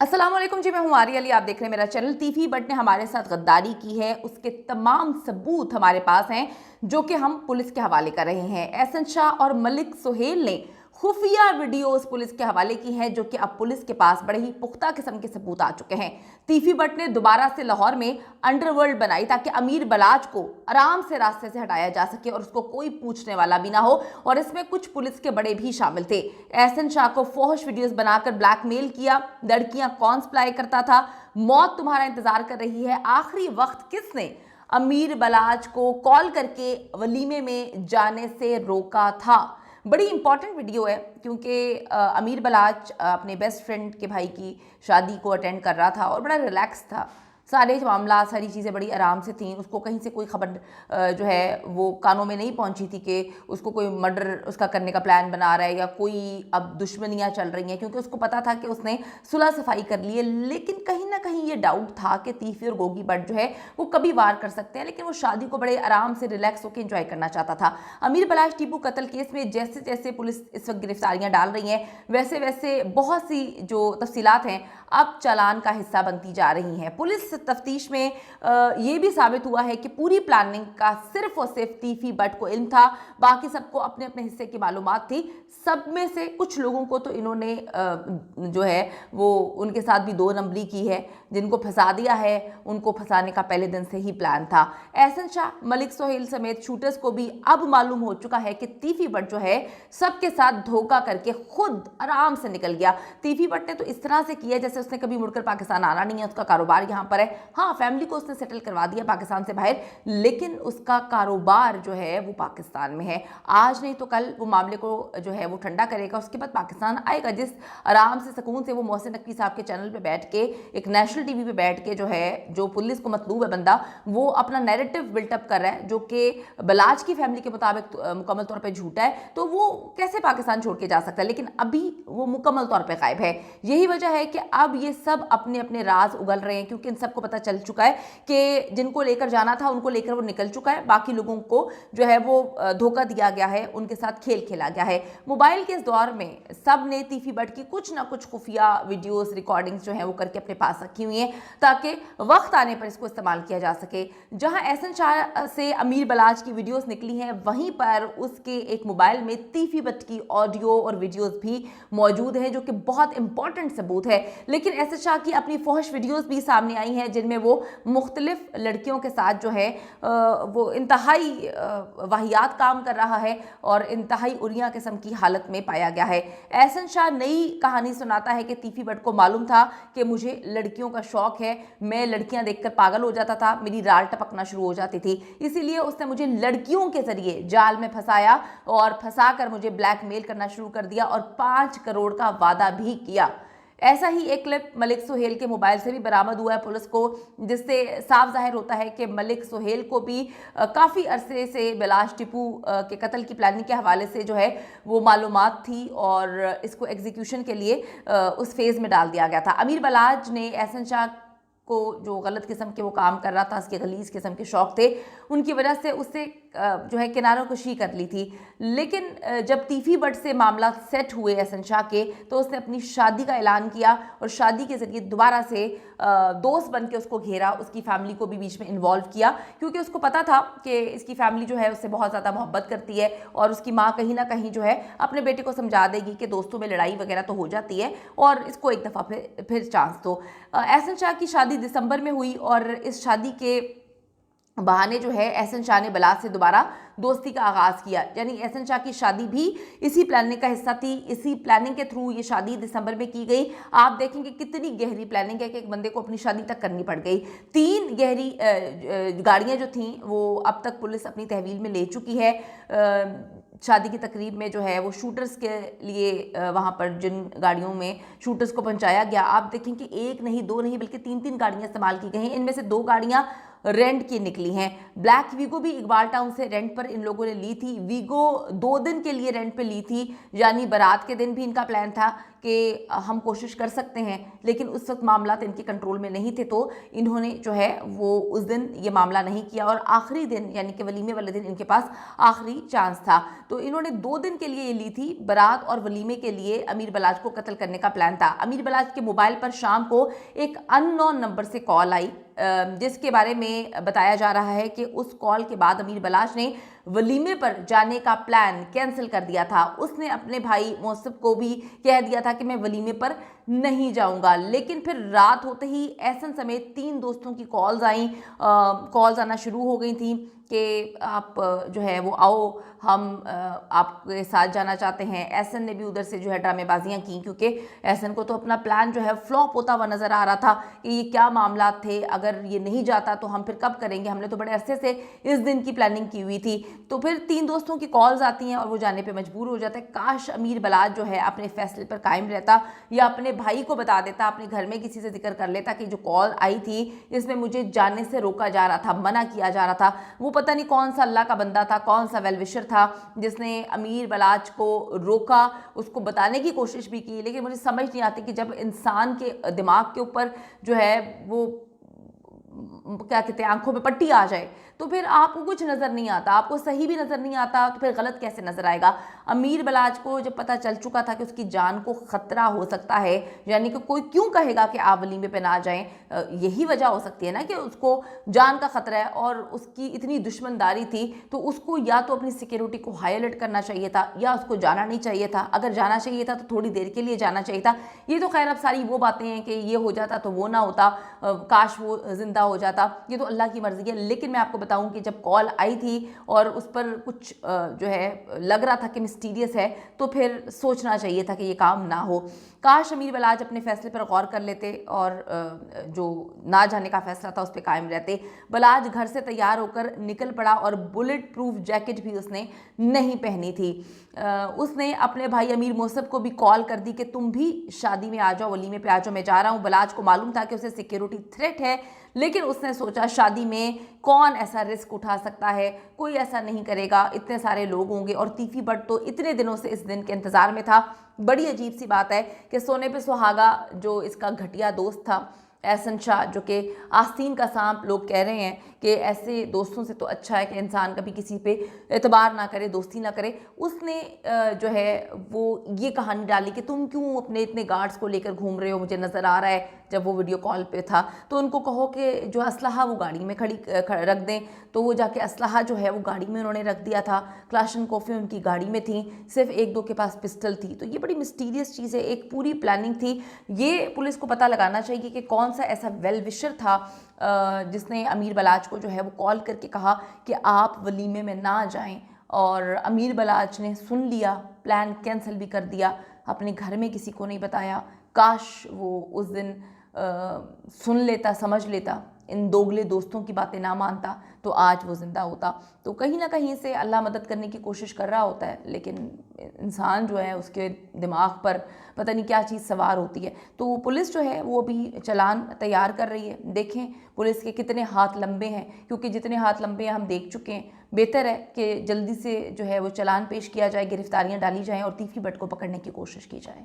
अस्सलाम वालेकुम जी, मैं हूं आर्य अली। आप देख रहे हैं मेरा चैनल। तीफी बट ने हमारे साथ गद्दारी की है, उसके तमाम सबूत हमारे पास हैं जो कि हम पुलिस के हवाले कर रहे हैं। एहसन शाह और मलिक सुहेल ने खुफिया वीडियोस पुलिस के हवाले की हैं जो कि अब पुलिस के पास बड़े ही पुख्ता किस्म के सबूत आ चुके हैं। तीफी बट ने दोबारा से लाहौर में अंडरवर्ल्ड बनाई ताकि अमीर बलाच को आराम से रास्ते से हटाया जा सके और उसको कोई पूछने वाला भी ना हो, और इसमें कुछ पुलिस के बड़े भी शामिल थे। एहसन शाह को फोहश वीडियोस बनाकर ब्लैकमेल किया, लड़कियां कौन सप्लाई करता था, मौत तुम्हारा इंतजार कर रही है, आखिरी वक्त किसने अमीर बलाच को कॉल करके वलीमे में जाने से रोका था। बड़ी इंपॉर्टेंट वीडियो है क्योंकि अमीर बलाच अपने बेस्ट फ्रेंड के भाई की शादी को अटेंड कर रहा था और बड़ा रिलैक्स था। सारे मामला, सारी चीज़ें बड़ी आराम से थीं। उसको कहीं से कोई खबर जो है वो कानों में नहीं पहुंची थी कि उसको कोई मर्डर उसका करने का प्लान बना रहा है या कोई अब दुश्मनियां चल रही हैं, क्योंकि उसको पता था कि उसने सुलह सफाई कर ली है। लेकिन कहीं ना कहीं ये डाउट था कि तीफी और गोगी बट जो है वो कभी वार कर सकते हैं, लेकिन वो शादी को बड़े आराम से रिलैक्स होकर इंजॉय करना चाहता था। अमीर बलाच टीपू कत्ल केस में जैसे जैसे पुलिस इस वक्त गिरफ्तारियां डाल रही है, वैसे वैसे बहुत सी जो तफसीलात हैं अब चालान का हिस्सा बनती जा रही हैं। पुलिस तफ्तीश में ये भी साबित हुआ है कि पूरी प्लानिंग का सिर्फ और सिर्फ तीफी बट को इल्म था, बाकी सबको अपने अपने हिस्से की मालूमात थी। सब में से कुछ लोगों को तो इन्होंने जो है वो उनके साथ भी दो नंबरी की है। जिनको फंसा दिया है उनको फंसाने का पहले दिन से ही प्लान था। एहसन शाह, मलिक सुहेल समेत शूटर्स को भी अब मालूम हो चुका है कि तीफी बट जो है सबके साथ धोखा करके खुद आराम से निकल गया। तीफी बट ने तो इस तरह से किया जैसे उसने कभी मुड़कर पाकिस्तान आना नहीं है, उसका कारोबार यहाँ पर है। हाँ, फैमिली को उसने सेटल करवा दिया पाकिस्तान से बाहर, लेकिन उसका कारोबार जो है वो पाकिस्तान में है। आज नहीं तो कल वो मामले को जो है वो ठंडा करेगा, उसके बाद पाकिस्तान आएगा। जिस आराम से सुकून से वो मोहसिन नकवी साहब के चैनल पे बैठ के, एक नेशनल टीवी पे बैठ के जो है, जो पुलिस को मतलूब है बंदा, वो अपना नैरेटिव बिल्टअप कर रहा है जो कि बलाच की फैमिली के मुताबिक मुकम्मल तौर पे झूठा है, तो वो कैसे पाकिस्तान छोड़ के जा सकता है। लेकिन अभी वो मुकम्मल तौर पे गायब है। यही वजह है कि अब ये सब अपने अपने राज उगल रहे हैं, क्योंकि इन सबको पता चल चुका है कि जिनको लेकर जाना था उनको लेकर वो निकल चुका है। बाकी लोगों को जो है वो धोखा दिया गया है, उनके साथ खेल खेला गया है। मोबाइल के इस दौर में सब ने तीफी बट की कुछ ना कुछ खुफिया वीडियोस, रिकॉर्डिंग्स जो है वो करके अपने पास रखी हुई हैं ताकि वक्त आने पर इसको इस्तेमाल किया जा सके। जहां एहसन शाह से अमीर बलाच की वीडियोस निकली हैं, वहीं पर उसके एक मोबाइल में तीफी बट की ऑडियो और वीडियोस भी मौजूद हैं जो कि बहुत इंपॉर्टेंट सबूत है। लेकिन एहसन शाह की अपनी फौहश वीडियोस भी सामने आई हैं जिनमें वो मुख्तलिफ लड़कियों के साथ जो है वो इंतहाई वाहियात काम कर रहा है और इंतहाई उरिया किस्म की हालत में पाया गया है। एहसन शाह नई कहानी सुनाता है कि तीफी बट को मालूम था कि मुझे लड़कियों का शौक है, मैं लड़कियां देखकर पागल हो जाता था, मेरी राल टपकना शुरू हो जाती थी, इसीलिए उसने मुझे लड़कियों के जरिए जाल में फंसाया और फंसाकर मुझे ब्लैकमेल करना शुरू कर दिया और 5 करोड़ का वादा भी किया। ऐसा ही एक क्लिप मलिक सुहेल के मोबाइल से भी बरामद हुआ है पुलिस को, जिससे साफ जाहिर होता है कि मलिक सुहेल को भी काफ़ी अरसे से बलाच टीपू के कत्ल की प्लानिंग के हवाले से जो है वो मालूमात थी और इसको एग्जीक्यूशन के लिए उस फेज़ में डाल दिया गया था। अमीर बलाच ने एहसन शाह को जो गलत किस्म के वो काम कर रहा था, उसके गलीज किस्म के शौक थे, उनकी वजह से उससे जो है किनारों कशी कर ली थी। लेकिन जब तीफी बट से मामला सेट हुए एहसन शाह के, तो उसने अपनी शादी का ऐलान किया और शादी के ज़रिए दोबारा से दोस्त बन के उसको घेरा, उसकी फैमिली को भी बीच में इन्वॉल्व किया, क्योंकि उसको पता था कि इसकी फैमिली जो है उससे बहुत ज़्यादा मोहब्बत करती है और उसकी माँ कहीं ना कहीं जो है अपने बेटे को समझा देगी कि दोस्तों में लड़ाई वगैरह तो हो जाती है और इसको एक दफ़ा फिर चांस दो। एहसन शाह की शादी दिसंबर में हुई और इस शादी के बहाने जो है एहसन शाह ने बलाच से दोबारा दोस्ती का आगाज़ किया। यानी एहसन शाह की शादी भी इसी प्लानिंग का हिस्सा थी, इसी प्लानिंग के थ्रू ये शादी दिसंबर में की गई। आप देखेंगे कितनी गहरी प्लानिंग है कि एक बंदे को अपनी शादी तक करनी पड़ गई। 3 गहरी गाड़ियाँ जो थीं वो अब तक पुलिस अपनी तहवील में ले चुकी है। शादी की तकरीब में जो है वो शूटर्स के लिए वहाँ पर जिन गाड़ियों में शूटर्स को पहुँचाया गया, आप देखें कि 1 नहीं 2 नहीं बल्कि 3-3 गाड़ियाँ इस्तेमाल की गई हैं। इनमें से 2 गाड़ियाँ रेंट की निकली हैं। ब्लैक वीगो भी इकबाल टाउन से रेंट पर इन लोगों ने ली थी। वीगो 2 दिन के लिए रेंट पे ली थी, यानी बारात के दिन भी इनका प्लान था कि हम कोशिश कर सकते हैं, लेकिन उस वक्त मामला इनके कंट्रोल में नहीं थे, तो इन्होंने जो है वो उस दिन ये मामला नहीं किया और आखिरी दिन यानी कि वलीमे वाले दिन इनके पास आखिरी चांस था। तो इन्होंने 2 दिन के लिए ये ली थी। बारात और वलीमे के लिए अमीर बलाच को कत्ल करने का प्लान था। अमीर बलाच के मोबाइल पर शाम को एक अननोन नंबर से कॉल आई, जिसके बारे में बताया जा रहा है कि उस कॉल के बाद अमीर बलाच ने वलीमे पर जाने का प्लान कैंसिल कर दिया था। उसने अपने भाई मौसफ को भी कह दिया था कि मैं वलीमे पर नहीं जाऊंगा, लेकिन फिर रात होते ही एहसन समेत 3 दोस्तों की कॉल्स आना शुरू हो गई थी कि आप जो है वो आओ, हम आपके साथ जाना चाहते हैं। एहसन ने भी उधर से जो है ड्रामेबाजियां की, क्योंकि एहसन को तो अपना प्लान जो है फ्लॉप होता हुआ नज़र आ रहा था कि ये क्या मामला थे, अगर ये नहीं जाता तो हम फिर कब करेंगे, हमने तो बड़े अरसे से इस दिन की प्लानिंग की हुई थी। तो फिर 3 दोस्तों की कॉल्स आती हैं और वो जाने पर मजबूर हो जाता है। काश अमीर बलाच जो है अपने फैसले पर कायम रहता या अपने भाई को बता देता, अपने घर में किसी से जिक्र कर लेता कि जो कॉल आई थी इसमें मुझे जाने से रोका जा रहा था, मना किया जा रहा था। वो पता नहीं कौन सा अल्लाह का बंदा था, कौन सा वेलविशर था जिसने अमीर बलाच को रोका, उसको बताने की कोशिश भी की। लेकिन मुझे समझ नहीं आती कि जब इंसान के दिमाग के ऊपर जो है वो क्या कहते हैं आंखों में पट्टी आ जाए तो फिर आपको कुछ नज़र नहीं आता, आपको सही भी नज़र नहीं आता तो फिर गलत कैसे नज़र आएगा। अमीर बलाच को जब पता चल चुका था कि उसकी जान को ख़तरा हो सकता है, यानी कि कोई क्यों कहेगा कि आप वलीमे पे ना जाएं, यही वजह हो सकती है ना कि उसको जान का ख़तरा है और उसकी इतनी दुश्मनदारी थी, तो उसको या तो अपनी सिक्योरिटी को हाई अलर्ट करना चाहिए था या उसको जाना नहीं चाहिए था। अगर जाना चाहिए था तो थोड़ी देर के लिए जाना चाहिए था। ये तो खैर अब सारी वो बातें हैं कि ये हो जाता तो वो ना होता, काश वो ज़िंदा हो जाता, ये तो अल्लाह की मर्ज़ी है। लेकिन मैं आपको बताऊं कि जब कॉल आई थी और उस पर कुछ जो है लग रहा था कि मिस्टीरियस है, तो फिर सोचना चाहिए था कि ये काम ना हो। काश अमीर बलाच अपने फैसले पर गौर कर लेते और जो ना जाने का फैसला था उस पर कायम रहते। बलाच घर से तैयार होकर निकल पड़ा और बुलेट प्रूफ जैकेट भी उसने नहीं पहनी थी। उसने अपने भाई अमीर मौसफ को भी कॉल कर दी कि तुम भी शादी में आ जाओ, वलीमे पे आ जाओ, मैं जा रहा हूँ। बलाच को मालूम था कि उसे सिक्योरिटी थ्रेट है, लेकिन उसने सोचा शादी में कौन ऐसा रिस्क उठा सकता है, कोई ऐसा नहीं करेगा, इतने सारे लोग होंगे। और तीफी बट तो इतने दिनों से इस दिन के इंतज़ार में था। बड़ी अजीब सी बात है कि सोने पे सुहागा जो इसका घटिया दोस्त था एहसन शाह, जो कि आस्तीन का सांप लोग कह रहे हैं कि ऐसे दोस्तों से तो अच्छा है कि इंसान कभी किसी पे एतबार ना करे, दोस्ती ना करे, उसने जो है वो ये कहानी डाली कि तुम क्यों अपने इतने गार्ड्स को लेकर घूम रहे हो, मुझे नज़र आ रहा है जब वो वीडियो कॉल पे था, तो उनको कहो कि जो असलहा वो गाड़ी में रख दें। तो वो जाके असलहा जो है वो गाड़ी में उन्होंने रख दिया था। क्लाशन कॉफ़ी उनकी गाड़ी में थी, सिर्फ 1-2 के पास पिस्टल थी। तो ये बड़ी मिस्टीरियस चीज़ है, एक पूरी प्लानिंग थी। ये पुलिस को पता लगाना चाहिए कि कौन सा ऐसा वेल विशर था जिसने अमीर बलाच को जो है वो कॉल करके कहा कि आप वलीमे में ना जाएं। और अमीर बलाच ने सुन लिया, प्लान कैंसिल भी कर दिया, अपने घर में किसी को नहीं बताया। काश वो उस दिन सुन लेता, समझ लेता, इन दोगले दोस्तों की बातें ना मानता, तो आज वो ज़िंदा होता। तो कहीं ना कहीं से अल्लाह मदद करने की कोशिश कर रहा होता है, लेकिन इंसान जो है उसके दिमाग पर पता नहीं क्या चीज़ सवार होती है। तो पुलिस जो है वो अभी चालान तैयार कर रही है। देखें पुलिस के कितने हाथ लंबे हैं, क्योंकि जितने हाथ लंबे हैं हम देख चुके हैं। बेहतर है कि जल्दी से जो है वो चालान पेश किया जाए, गिरफ्तारियाँ डाली जाएँ और तीफी बट को पकड़ने की कोशिश की जाए।